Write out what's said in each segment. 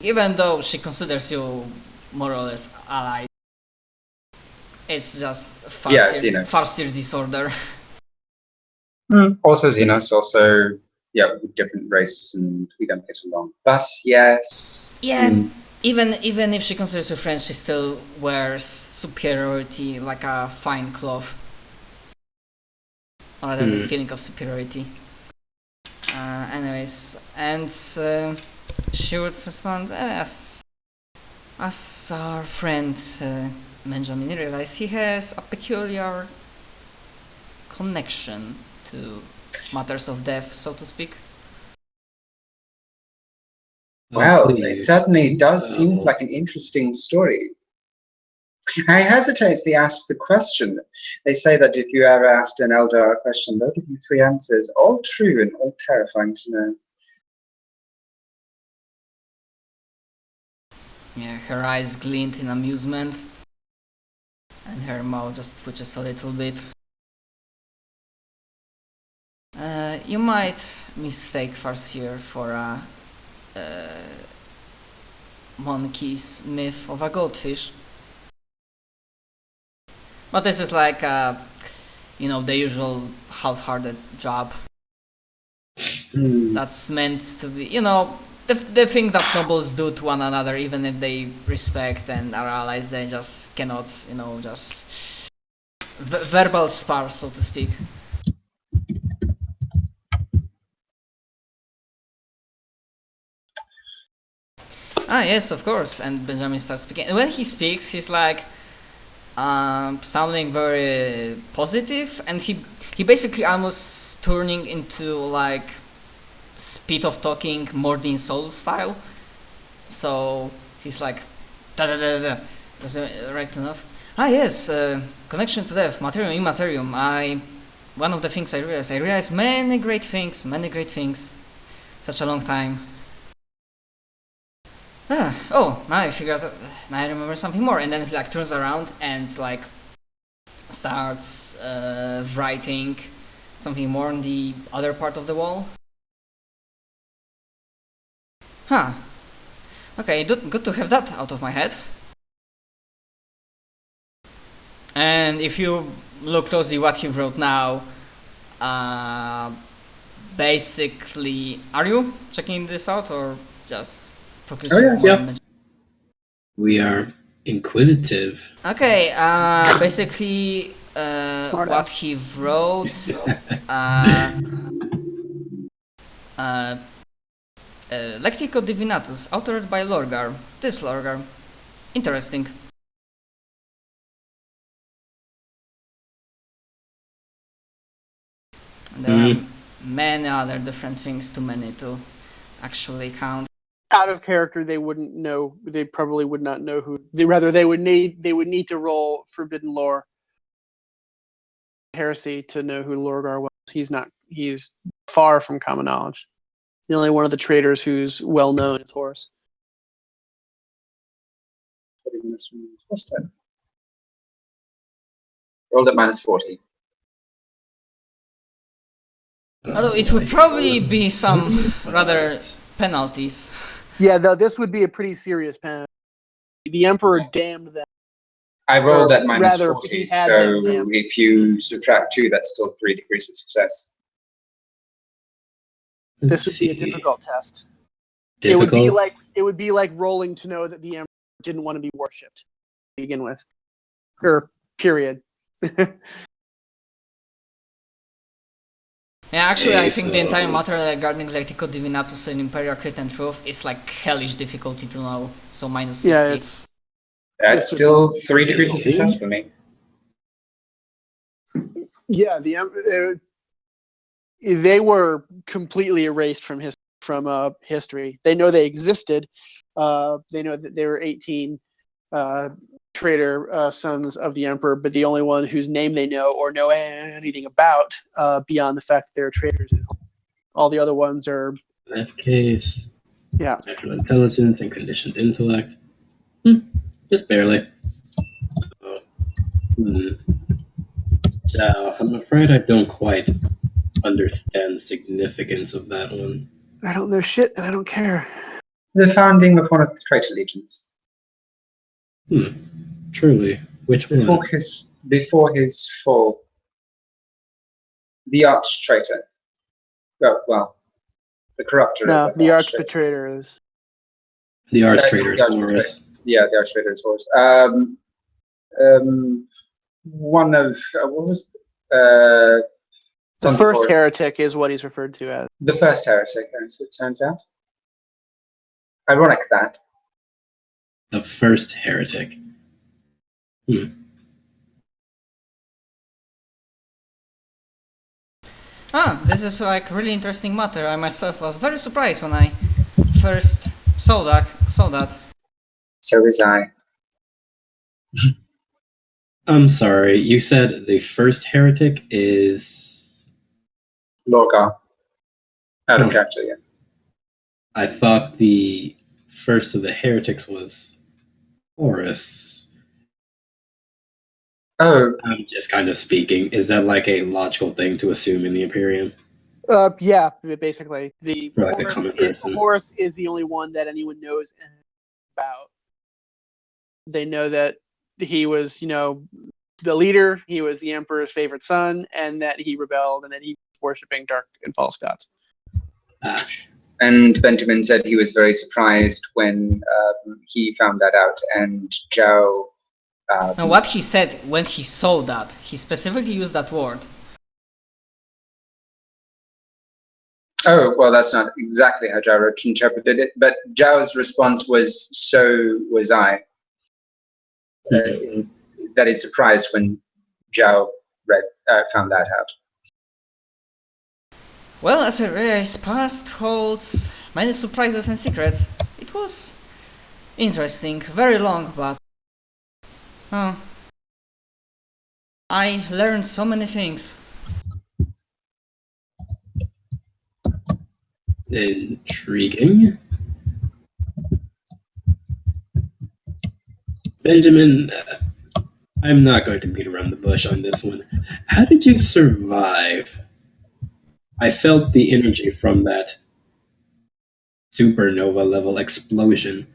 Even though she considers you more or less ally, it's just Farseer disorder. Also Xenos, also different race, and we don't get along. Thus, yes. Even if she considers you friend, she still wears superiority like a fine cloth. Or rather, the feeling of superiority. Anyways, and she would respond, as our friend Benjamin realized, he has a peculiar connection to matters of death, so to speak. Well, it certainly does seem like an interesting story. I hesitantly asked the question. They say that if you ever asked an Eldar a question, they'll give you 3 answers, all true and all terrifying to know. Yeah, her eyes glint in amusement, and her mouth just twitches a little bit. You might mistake Farseer for a monkey's myth of a goldfish. But this is like, the usual half-hearted job. That's meant to be, the thing that nobles do to one another, even if they respect and are allies, they just cannot, just verbal spar, so to speak. Ah, yes, of course. And Benjamin starts speaking. And when he speaks, he's like sounding very positive, and he basically almost turning into like speed of talking Mordin Soul style. So he's like da da da da. Is it right enough? Ah, yes, connection to death, materium, immaterium. One of the things I realized many great things. Such a long time. Now I figured out, now I remember something more, and then he like turns around and like starts writing something more on the other part of the wall. Huh. Okay, good to have that out of my head. And if you look closely what he wrote now, basically, are you checking this out or just focusing on? We are inquisitive. Okay, basically, what he wrote, Lectico Divinatus, authored by Lorgar. This Lorgar. Interesting. There are many other different things, too many to actually count. Out of character, they wouldn't know. They probably would not know who. They would need to roll Forbidden Lore Heresy to know who Lorgar was. He's far from common knowledge. The only one of the traders who's well known is Horus. Rolled at -40. Although it would probably be some rather penalties. Yeah, this would be a pretty serious penalty. The Emperor damned them. I rolled at -40, so if you subtract 2, that's still 3 degrees of success. This would be a difficult test. It would be like rolling to know that the Emperor didn't want to be worshipped to begin with. Period. Yeah, actually, I think the entire matter regarding Lectico Divinatus and Imperial Crit and Truth is like hellish difficulty to know, so -60. Yeah, that's still 3 degrees of success for me. Yeah, they were completely erased from history. They know they existed. They know that they were 18 traitor sons of the Emperor, but the only one whose name they know or know anything about beyond the fact that they're traitors. All the other ones are... In that case, natural intelligence and conditioned intellect. Just barely. So, I'm afraid I don't quite understand the significance of that one. I don't know shit, and I don't care. The founding of one of the traitor legions. Truly. Which one? Before his fall. The arch traitor. Well, the corrupter. No, the arch betrayer is. The arch traitor is Horus. Yeah, the arch traitor is Horus. One of what was the first heretic is what he's referred to as. The first heretic, as it turns out. Ironic that. The first heretic. This is like really interesting matter. I myself was very surprised when I first saw that. So was I. I'm sorry, you said the first heretic is... Lorgar. Out of Dracula, yeah. I thought the first of the heretics was Horus. Oh. I'm just kind of speaking. Is that like a logical thing to assume in the Imperium? Yeah, basically. The Horus is the only one that anyone knows about. They know that he was, the leader, he was the Emperor's favorite son, and that he rebelled, and that he was worshipping dark and false gods. And Benjamin said he was very surprised when he found that out, and Zhao... Now, what he said when he saw that, he specifically used that word. Oh, well, that's not exactly how Zhao interpreted it, but Zhao's response was, so was I. That is surprised when Zhao found that out. Well, as I realized, past holds many surprises and secrets. It was interesting, very long, but I learned so many things. Intriguing. Benjamin, I'm not going to beat around the bush on this one. How did you survive? I felt the energy from that supernova level explosion.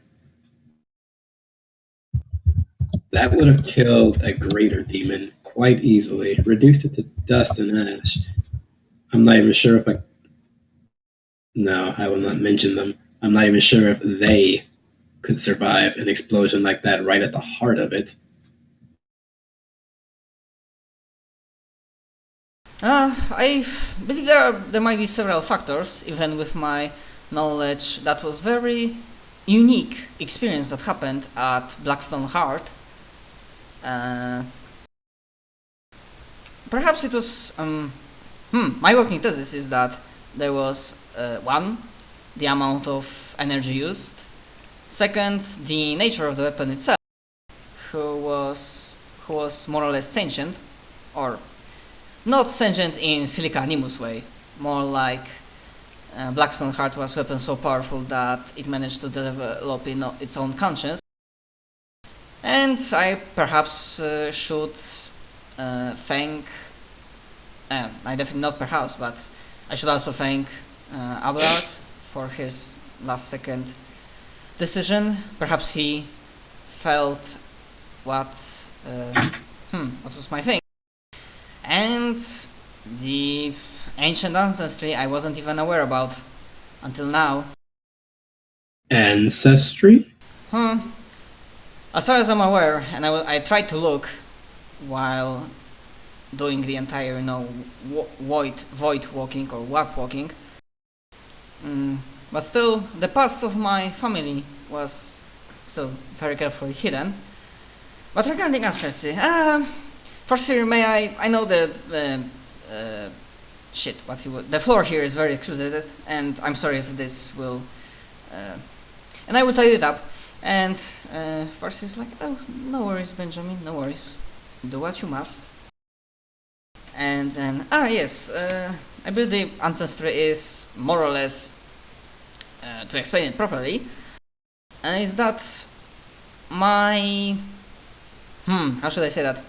That would have killed a greater demon quite easily, reduced it to dust and ash. I'm not even sure if No, I will not mention them. I'm not even sure if they could survive an explosion like that right at the heart of it. I believe there might be several factors, even with my knowledge. That was very unique experience that happened at Blackstone Heart. Perhaps it was... my working thesis is that there was one, the amount of energy used. Second, the nature of the weapon itself, who was more or less sentient, or not sentient in Silica Animus way, more like Blackstone Heart was a weapon so powerful that it managed to develop its own conscience. And I perhaps should thank, I definitely not perhaps, but I should also thank Abelard for his last second decision. Perhaps he felt what was my thing. And the ancient ancestry I wasn't even aware about until now. Ancestry? As far as I'm aware, and I tried to look while doing the entire, void walking or warp walking. But still, the past of my family was still very carefully hidden. But regarding ancestry, first here, I know the floor here is very exquisite, and I'm sorry if this will, and I will tidy it up. And first he's like, oh, no worries, Benjamin, no worries, do what you must. And then, yes, I believe the ancestry is more or less, to explain it properly, is that my, how should I say that?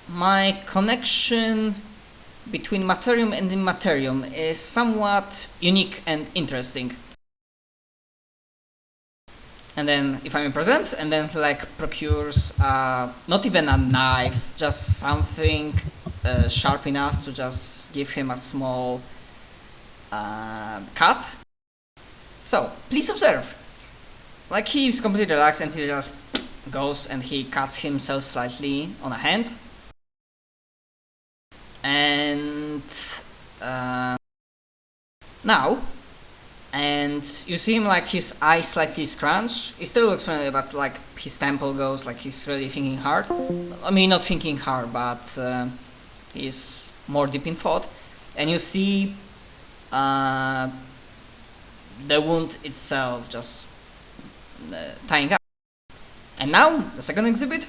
My connection between materium and immaterium is somewhat unique and interesting. And then, if I may present, and then he like procures not even a knife, just something sharp enough to just give him a small cut. So, please observe. Like, he's completely relaxed and he just goes and he cuts himself slightly on a hand. And now, and you see him like his eyes slightly scrunch. He still looks friendly, but like his temple goes, like he's really thinking hard. I mean, not thinking hard, but he's more deep in thought. And you see the wound itself just tying up. And now, the second exhibit,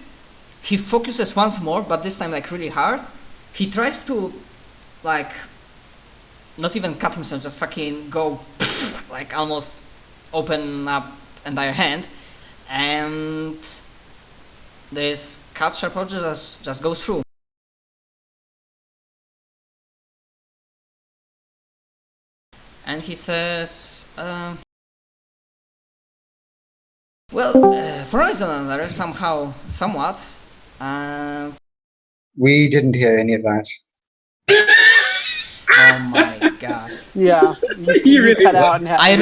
he focuses once more, but this time like really hard. He tries to like not even cut himself, just fucking go like almost open up entire hand, and this cut sharp object just goes through. And he says, well, for reason or another, somewhat, we didn't hear any of that. oh my god. Yeah, You really cut was. out and I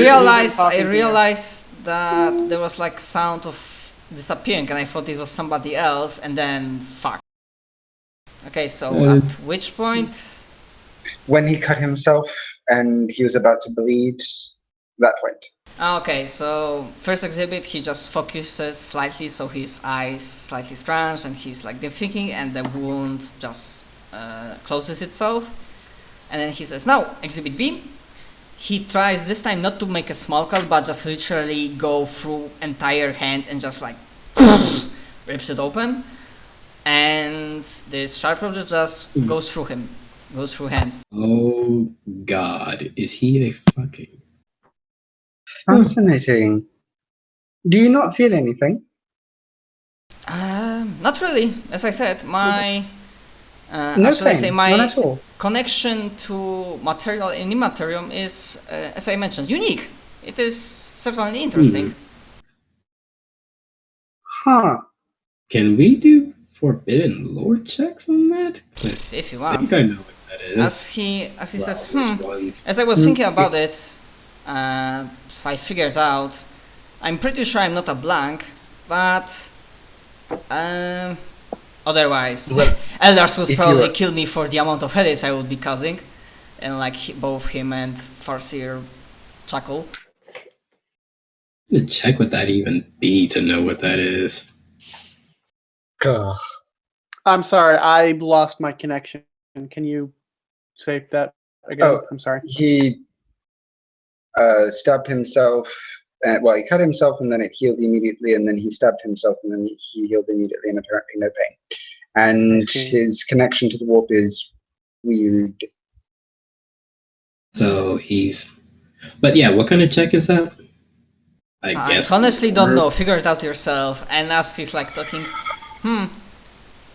realized that there was like sound of disappearing, and I thought it was somebody else, and then fuck. Okay, so at which point? When he cut himself and he was about to bleed, that point. Okay, so first exhibit, he just focuses slightly, so his eyes slightly scrunch, and he's like deep thinking, and the wound just closes itself. And then he says, now, exhibit B. He tries this time not to make a small cut, but just literally go through entire hand and just like rips it open. And this sharp object just goes through him, goes through hand. Oh God, is he a fucking... Fascinating. Do you not feel anything? Not really. As I said, my No actually, I pain, say none my at all. connection to material and immaterium is, as I mentioned, unique. It is certainly interesting. Huh. Can we do forbidden lore checks on that? If you I want. think I know what that is. As he says, Which ones? as I was thinking about it, I figured out, I'm pretty sure I'm not a blank, but otherwise, Eldars would probably kill me for the amount of headaches I would be causing. And like both him and Farseer chuckle. I'm gonna check what that even be to know what that is. Ugh. I'm sorry, I lost my connection. Can you say that again? Oh. I'm sorry. He stabbed himself. Well, he cut himself and then it healed immediately, and then he stabbed himself and then he healed immediately, and apparently no pain. And his connection to the warp is weird. So he's... But yeah, what kind of check is that? I guess... honestly don't know. Figure it out yourself. And as he's like talking,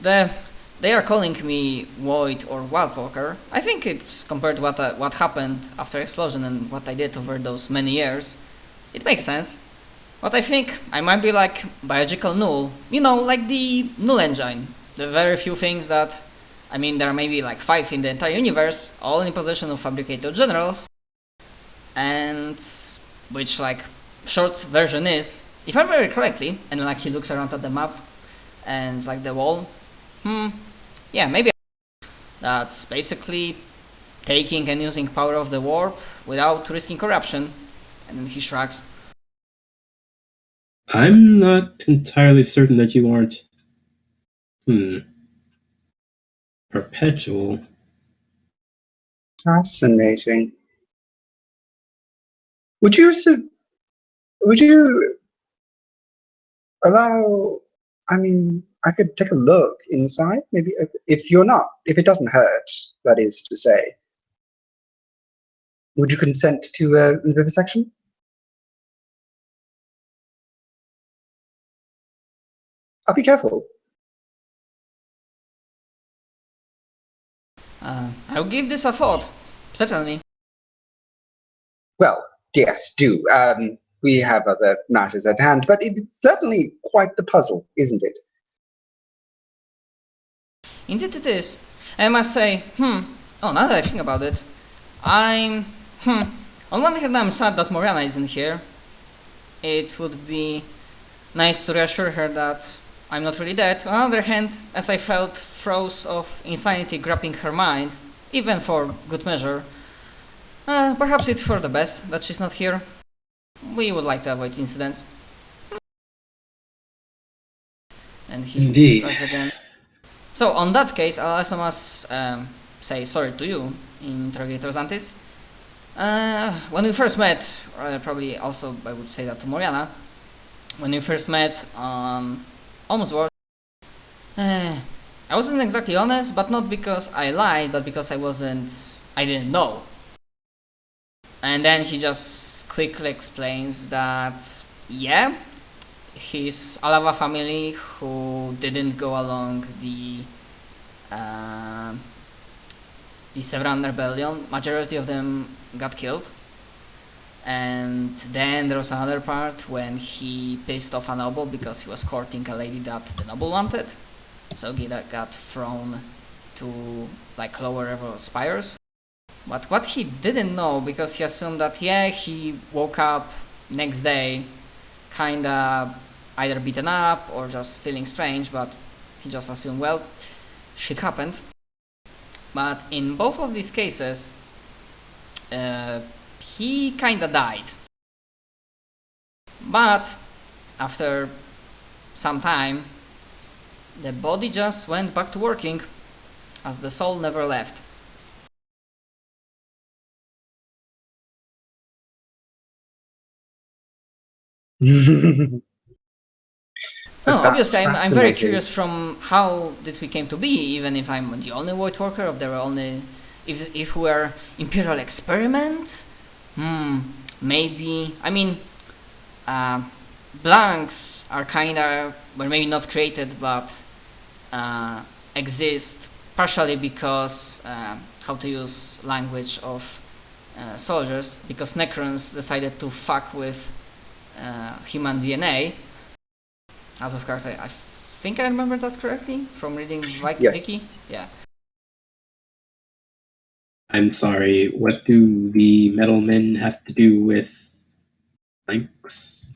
they are calling me Void or Voidwalker. I think it's compared to what happened after explosion and what I did over those many years. It makes sense. But I think I might be like biological null. You know, like the null engine. The very few things that, I mean, there are maybe like 5 in the entire universe, all in possession of fabricator generals. And which like short version is, if I remember correctly, and like he looks around at the map and like the wall, yeah, maybe that's basically taking and using power of the warp without risking corruption. And then he shrugs. I'm not entirely certain that you aren't... Perpetual. Fascinating. Would you allow? I mean, I could take a look inside. Maybe if it doesn't hurt. That is to say. Would you consent to vivisection? I'll be careful. I'll give this a thought. Certainly. Well, yes, do. we have other matters at hand, but it's certainly quite the puzzle, isn't it? Indeed it is. I must say, now that I think about it, on one hand I'm sad that Morgana isn't here. It would be nice to reassure her that I'm not really dead. On the other hand, as I felt throes of insanity grabbing her mind, even for good measure, perhaps it's for the best that she's not here. We would like to avoid incidents. And he Indeed. strikes again. So, on that case, I'll also must say sorry to you, Interrogator Zantis. When we first met, or probably also I would say that to Morgana, when we first met on Almost War, I wasn't exactly honest, but not because I lied, but because I didn't know. And then he just quickly explains that, yeah, his Alava family who didn't go along the Severan rebellion, majority of them got killed. And then there was another part when he pissed off a noble because he was courting a lady that the noble wanted. So he got thrown to like lower level spires. But what he didn't know, because he assumed that yeah, he woke up next day kinda either beaten up or just feeling strange, but he just assumed, well, shit happened. But in both of these cases, he kinda died. But after some time, the body just went back to working, as the soul never left. No, obviously I'm very curious from how did we came to be, even if I'm the only Voidwalker, if there were only, if we were Imperial experiment, maybe, I mean, blanks are kinda, well, maybe not created, but exist partially because, how to use language of soldiers, because Necrons decided to fuck with human DNA. Out of character, I think I remember that correctly from reading Wiki. Yes. Yeah. I'm sorry, what do the metal men have to do with blanks?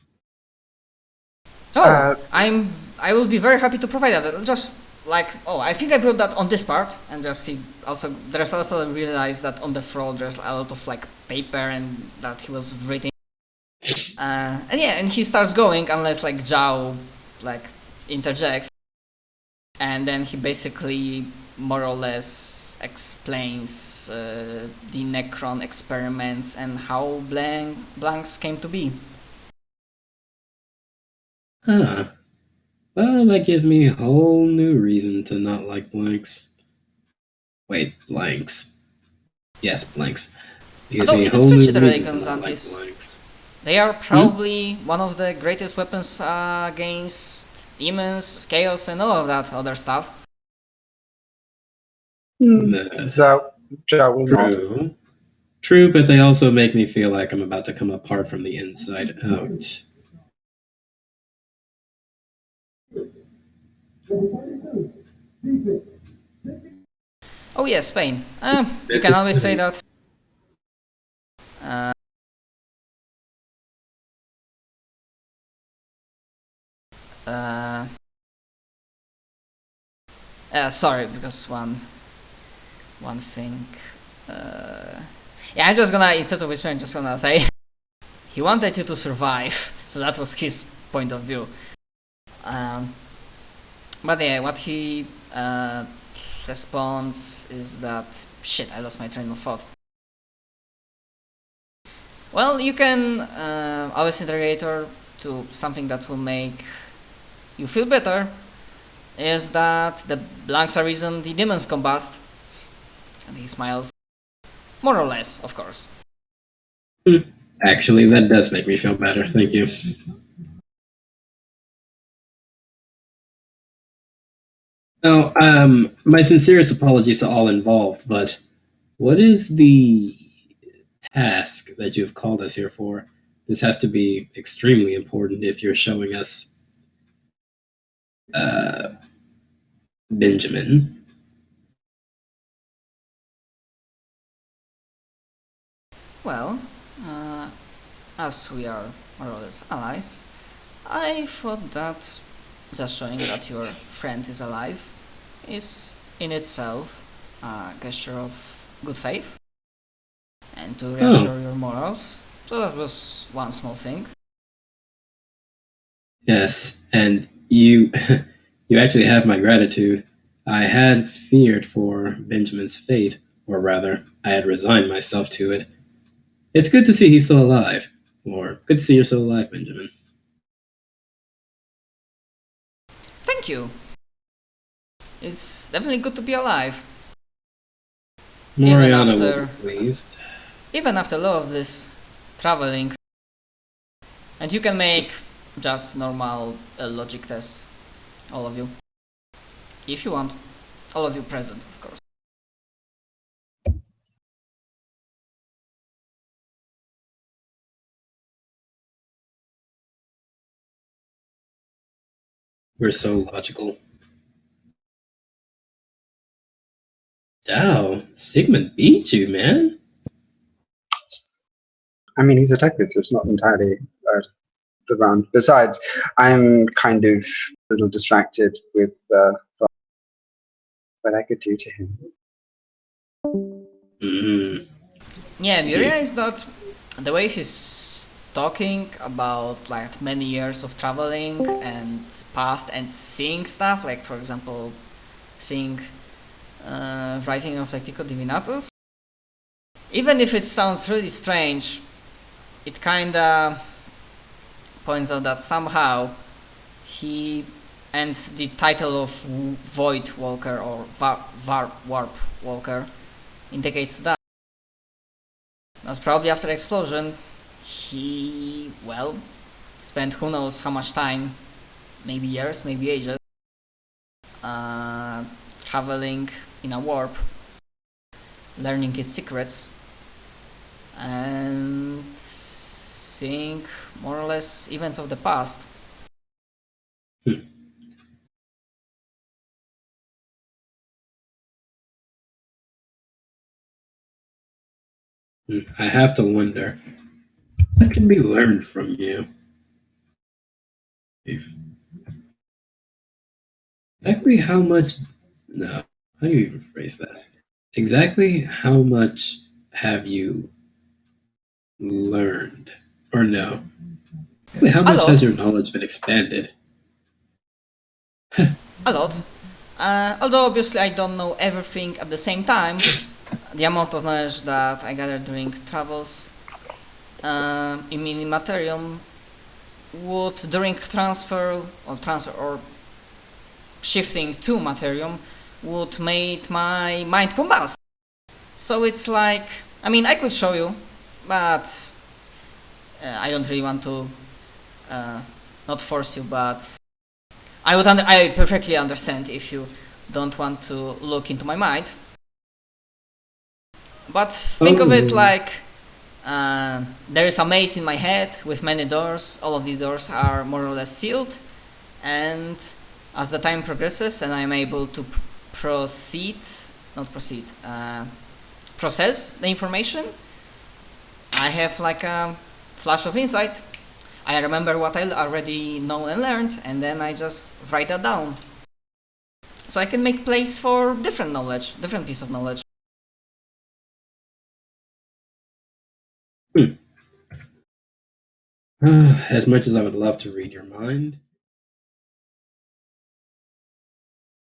Oh, I will be very happy to provide that. Just like, I think I wrote that on this part, and just there's also realized that on the floor there's a lot of like paper and that he was writing. And yeah, and he starts going unless like Zhao like interjects, and then he basically more or less explains the Necron experiments and how blanks came to be. Huh. Well, that gives me a whole new reason to not like blanks. Wait, blanks. Yes, blanks. Although it is true, Dragons Antis, they are probably one of the greatest weapons against demons, scales, and all of that other stuff. True, but they also make me feel like I'm about to come apart from the inside out. Oh yeah, Spain. You can always say that. Sorry, because one thing. Yeah, I'm just gonna, instead of whispering, I'm just gonna say he wanted you to survive, so that was his point of view. But yeah, what he responds is that, shit, I lost my train of thought. Well, you can always interrogator to something that will make you feel better, is that the blanks are reason the demons combust. And he smiles. More or less, of course. Actually, that does make me feel better, thank you. Oh, my sincerest apologies to all involved, but what is the task that you've called us here for? This has to be extremely important if you're showing us Benjamin. Well, as we are more or less allies, I thought that just showing that your friend is alive is in itself a gesture of good faith and to reassure your morals. So that was one small thing. Yes, and you you actually have my gratitude. I had feared for Benjamin's fate, or rather, I had resigned myself to it. It's good to see he's still alive. Or, good to see you're still alive, Benjamin. Thank you. It's definitely good to be alive. Moriana will be pleased. Even after all of this traveling. And you can make just normal logic tests, all of you. If you want. All of you present, of course. We're so logical. Wow, Sigmund beat you, man. I mean, he's a techie, so it's not entirely the round. Besides, I'm kind of a little distracted with what I could do to him. Mm-hmm. Yeah, you realize that the way he's talking about like many years of traveling and past and seeing stuff, like for example, seeing writing of Lectico Divinatus. Even if it sounds really strange, it kinda points out that somehow he and the title of Voidwalker or Warp Walker indicates that. That's probably after the explosion, he, well, spent who knows how much time, maybe years, maybe ages, traveling in a warp, learning its secrets, and seeing more or less events of the past. I have to wonder, what can be learned from you? Exactly how much... No, how do you even phrase that? Exactly how much have you learned? Or no? Exactly how much has your knowledge been expanded? A lot. Although obviously I don't know everything at the same time, the amount of knowledge that I gathered during travels in Minimaterium would during transfer or shifting to Materium would make my mind combust. So it's like, I mean, I could show you, but I don't really want to not force you, but I perfectly understand if you don't want to look into my mind. But think of it like there is a maze in my head with many doors. All of these doors are more or less sealed, and as the time progresses and I'm able to process the information, I have like a flash of insight. I remember what I already know and learned, and then I just write that down. So I can make place for different knowledge, different piece of knowledge. As much as I would love to read your mind,